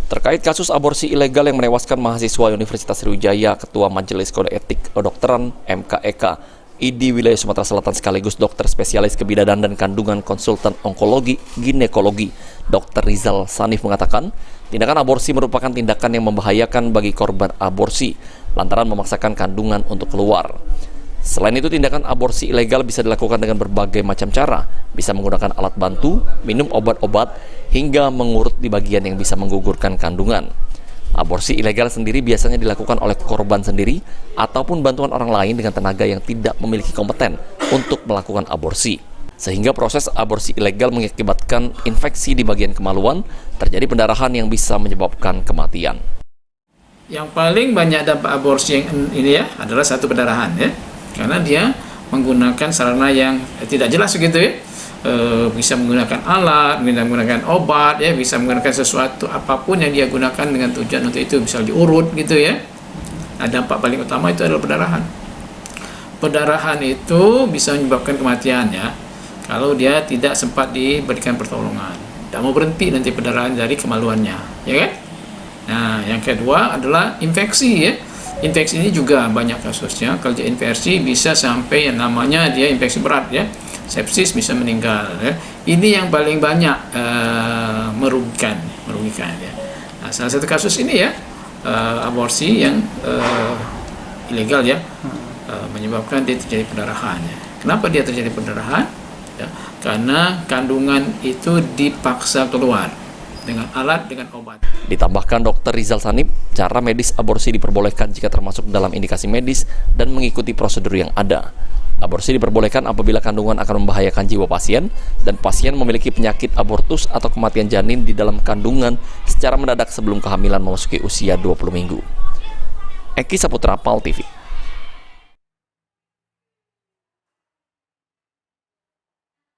Terkait kasus aborsi ilegal yang menewaskan mahasiswa Universitas Sriwijaya, Ketua Majelis Kode Etik Kedokteran (MKEK) ID wilayah Sumatera Selatan sekaligus dokter spesialis kebidanan dan kandungan konsultan onkologi ginekologi Dr. Rizal Sanif mengatakan, tindakan aborsi merupakan tindakan yang membahayakan bagi korban aborsi lantaran memaksakan kandungan untuk keluar. Selain itu, tindakan aborsi ilegal bisa dilakukan dengan berbagai macam cara, bisa menggunakan alat bantu, minum obat-obat, hingga mengurut di bagian yang bisa menggugurkan kandungan. Aborsi ilegal sendiri biasanya dilakukan oleh korban sendiri ataupun bantuan orang lain dengan tenaga yang tidak memiliki kompeten untuk melakukan aborsi. Sehingga proses aborsi ilegal mengakibatkan infeksi di bagian kemaluan, terjadi pendarahan yang bisa menyebabkan kematian. Yang paling banyak dampak aborsi yang ini ya adalah satu pendarahan ya. Karena dia menggunakan sarana yang tidak jelas gitu ya, bisa menggunakan alat, bisa menggunakan obat ya, bisa menggunakan sesuatu apapun yang dia gunakan dengan tujuan untuk itu, misal diurut gitu ya. Nah, dampak paling utama itu adalah pendarahan. Pendarahan itu bisa menyebabkan kematian ya, kalau dia tidak sempat diberikan pertolongan. Tidak mau berhenti nanti pendarahan dari kemaluannya, ya kan? Nah, yang kedua adalah infeksi ya. Infeksi ini juga banyak kasusnya. Kalau dia infeksi bisa sampai yang namanya dia infeksi berat ya, sepsis, bisa meninggal ya. Ini yang paling banyak merugikan ya. Nah, salah satu kasus ini ya aborsi yang ilegal ya, menyebabkan dia terjadi pendarahan ya. Kenapa dia terjadi pendarahan? Ya, karena kandungan itu dipaksa keluar dengan alat, dengan obat. Ditambahkan Dr. Rizal Sanif, cara medis aborsi diperbolehkan jika termasuk dalam indikasi medis dan mengikuti prosedur yang ada. Aborsi diperbolehkan apabila kandungan akan membahayakan jiwa pasien dan pasien memiliki penyakit abortus atau kematian janin di dalam kandungan secara mendadak sebelum kehamilan memasuki usia 20 minggu. Eki Saputra, PAL TV.